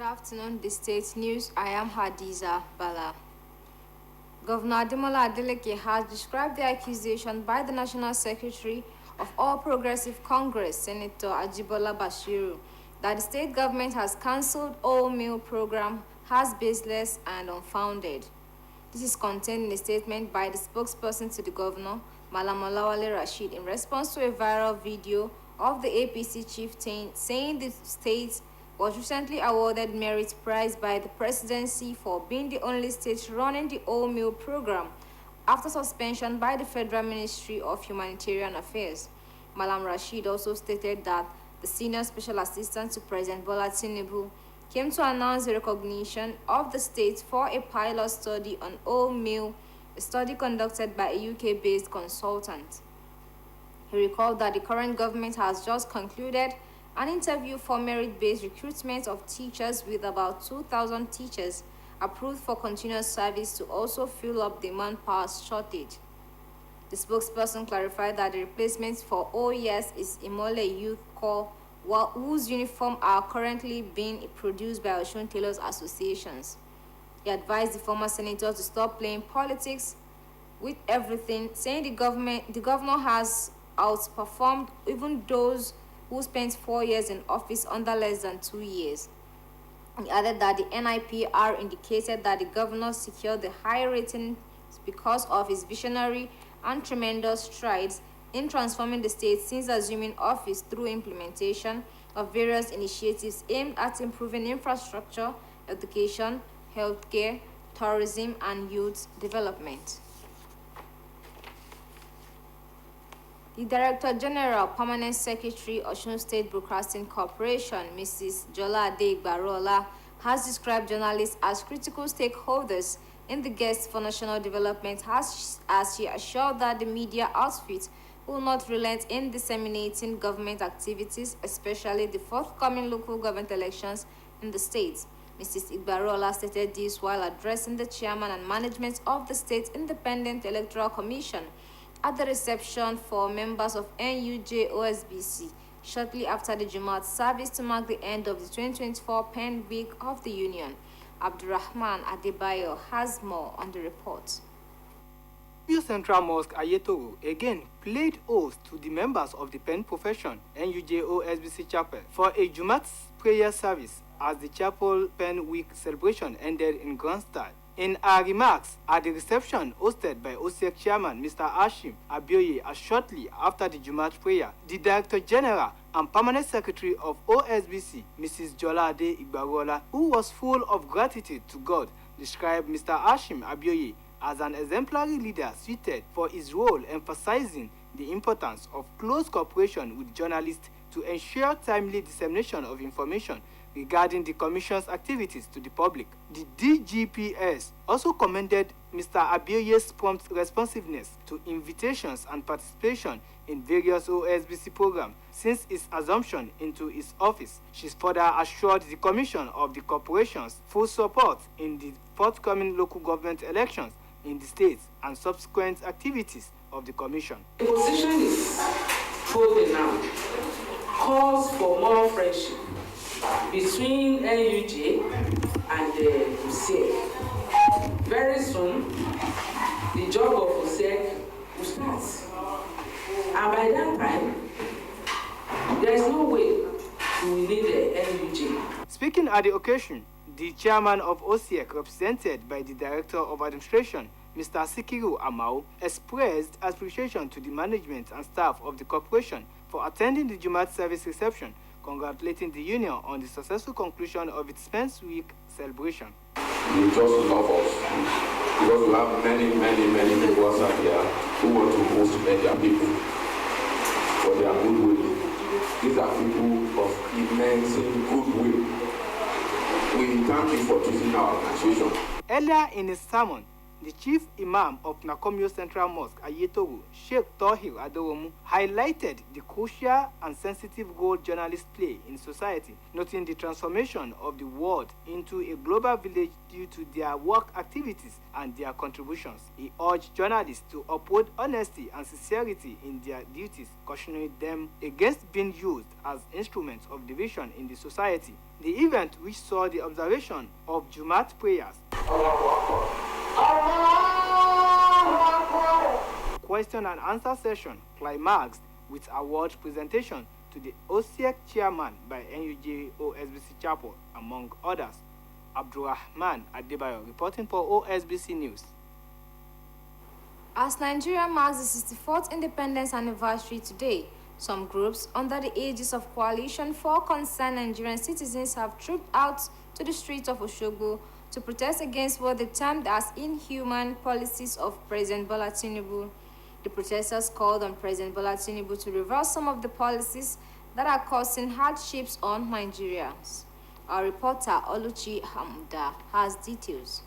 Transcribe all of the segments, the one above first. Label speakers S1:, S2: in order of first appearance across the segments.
S1: Good afternoon, the State News. I am Hadiza Bala. Governor Adeleke has described the accusation by the National Secretary of All Progressive Congress, Senator Ajibola Bashiru, that the state government has cancelled all meal program as baseless and unfounded. This is contained in a statement by the spokesperson to the governor, Malam Olawale Rashid, in response to a viral video of the APC chieftain saying the state was recently awarded merit prize by the presidency for being the only state running the all-meal program after suspension by the Federal Ministry of Humanitarian Affairs. Malam Rashid also stated that the senior special assistant to President Bola Tinubu came to announce the recognition of the state for a pilot study on all-meal, a study conducted by a UK-based consultant. He recalled that the current government has just concluded an interview for merit-based recruitment of teachers with about 2,000 teachers approved for continuous service to also fill up the manpower shortage. The spokesperson clarified that the replacement for OES is Imole Youth Corps, whose uniforms are currently being produced by Osun Tailors Associations. He advised the former senator to stop playing politics with everything, saying the governor has outperformed even those who spent 4 years in office under less than 2 years. He added that the NIPR indicated that the governor secured the high rating because of his visionary and tremendous strides in transforming the state since assuming office through implementation of various initiatives aimed at improving infrastructure, education, healthcare, tourism, and youth development. The Director General, Permanent Secretary, Osun State Broadcasting Corporation, Mrs. Jolade Igbarola, has described journalists as critical stakeholders in the quest for national development as she assured that the media outfit will not relent in disseminating government activities, especially the forthcoming local government elections in the state. Mrs. Igbarola stated this while addressing the chairman and management of the State Independent Electoral Commission at the reception for members of NUJ OSBC shortly after the Jumat service to mark the end of the 2024 Pen Week of the Union. Abdurrahman Adebayo has more on the report.
S2: Central Mosque Ayetoro again played host to the members of the pen profession NUJ OSBC Chapel for a Jumat prayer service as the Chapel Pen Week celebration ended in grand style. In her remarks at the reception hosted by OSEC Chairman Mr. Hashim Abioye shortly after the Jumat prayer, the Director General and Permanent Secretary of OSBC, Mrs. Jolade Igbarola, who was full of gratitude to God, described Mr. Hashim Abioye as an exemplary leader suited for his role, emphasizing the importance of close cooperation with journalists to ensure timely dissemination of information regarding the Commission's activities to the public. The DGPS also commended Mr. Abioye's prompt responsiveness to invitations and participation in various OSBC programs since its assumption into his office. She further assured the Commission of the Corporation's full support in the forthcoming local government elections in the states and subsequent activities of the Commission.
S3: The position is holding now calls for more friendship between NUJ and the OSEC. Very soon, the job of OSEC will start. And by that time, there is no way we will need the NUJ.
S2: Speaking at the occasion, the chairman of OSEC, represented by the Director of Administration, Mr. Sikiru Amau, expressed appreciation to the management and staff of the corporation for attending the Jumat service reception, congratulating the union on the successful conclusion of its Men's Week celebration.
S4: They just love us because we have many people outside here who want to host their people for their goodwill. These are people of immense goodwill. We thank you for choosing our organization.
S2: Earlier in his sermon, The chief imam of Nakomio Central Mosque, Ayetogo, Sheikh Tohir Aderomu, highlighted the crucial and sensitive role journalists play in society, noting the transformation of the world into a global village due to their work activities and their contributions. He urged journalists to uphold honesty and sincerity in their duties, cautioning them against being used as instruments of division in the society. The event, which saw the observation of Jumat prayers, question and answer session, climaxed with award presentation to the OSEC chairman by NUJ OSBC Chapel, among others. Abdurrahman Adebayo reporting for OSBC News.
S1: As Nigeria marks the 64th independence anniversary today, some groups under the aegis of Coalition for Concerned Nigerian Citizens have trooped out to the streets of Osogbo to protest against what they termed as inhuman policies of President Bola Tinubu. The protesters called on President Bola Tinubu to reverse some of the policies that are causing hardships on Nigerians. Our reporter Oluchi Hamda has details.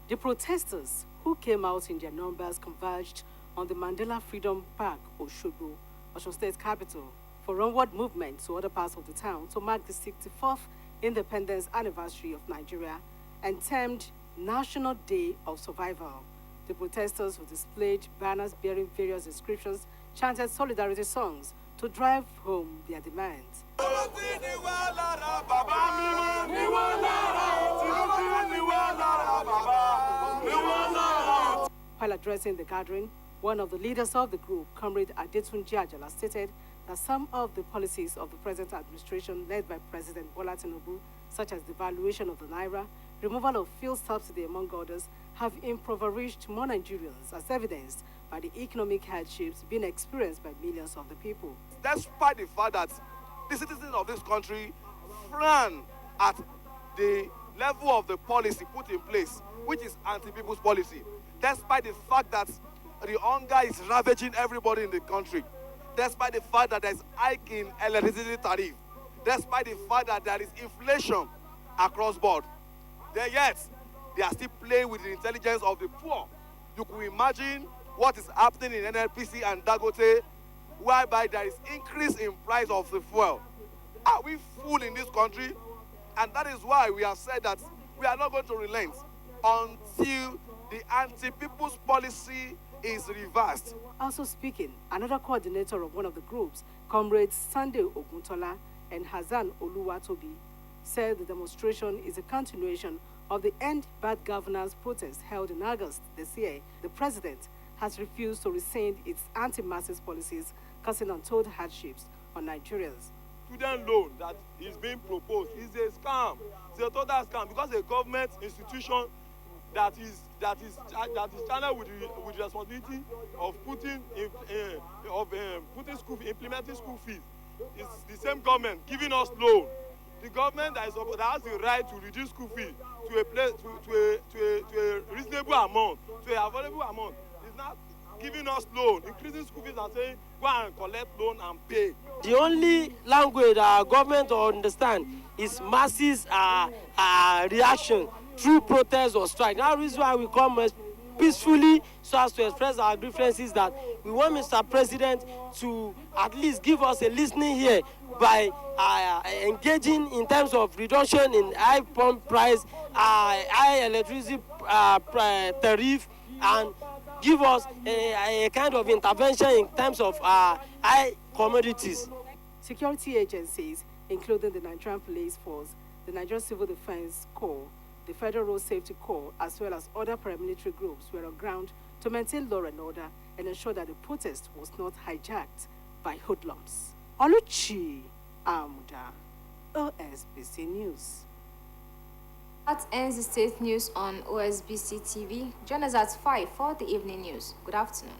S5: The protesters, who came out in their numbers, converged on the Mandela Freedom Park, Osogbo, Osun State capital, for onward movement to other parts of the town to mark the 64th independence anniversary of Nigeria and termed National Day of Survival. The protesters, who displayed banners bearing various inscriptions, chanted solidarity songs to drive home their demands. While addressing the gathering, one of the leaders of the group, Comrade Adetunji Ajala, stated that some of the policies of the present administration led by President Bola Tinubu, such as the devaluation of the Naira, removal of fuel subsidy, among others, have impoverished more Nigerians, as evidenced by the economic hardships being experienced by millions of the people.
S6: Despite the fact that the citizens of this country frown at the level of the policy put in place, which is anti-people's policy, despite the fact that the hunger is ravaging everybody in the country, despite the fact that there is hike in electricity tariff, despite the fact that there is inflation across board, yet they are still playing with the intelligence of the poor. You can imagine what is happening in NNPC and Dagote, whereby there is increase in price of the fuel. Are we fool in this country? And that is why we have said that we are not going to relent until the anti-people's policy is reversed.
S5: Also speaking, another coordinator of one of the groups, Comrades Sunday Oguntola and Hazan Oluwatobi, said the demonstration is a continuation of the End Bad Governance protest held in August this year. The president has refused to rescind its anti-masses policies, causing untold hardships on Nigerians.
S6: Student loan that is being proposed is a scam. It's a total scam because a government institution that is channeled with the responsibility of implementing school fees. It's the same government giving us loan. The government that has the right to reduce school fees to a reasonable amount, to an affordable amount, is not giving us loan, increasing school fees and saying go and collect loan and pay.
S7: The only language our government understand is masses reaction through protest or strike. That is why we come peacefully so as to express our differences, that we want Mr. President to at least give us a listening ear by engaging in terms of reduction in high pump price, high electricity tariff, and give us a kind of intervention in terms of high commodities.
S5: Security agencies, including the Nigerian Police Force, the Nigerian Civil Defense Corps, the Federal Road Safety Corps, as well as other paramilitary groups, were on ground to maintain law and order and ensure that the protest was not hijacked by hoodlums. Oluchi Amuda, OSBC News.
S1: That ends the state news on OSBC TV. Join us at 5 for the evening news. Good afternoon.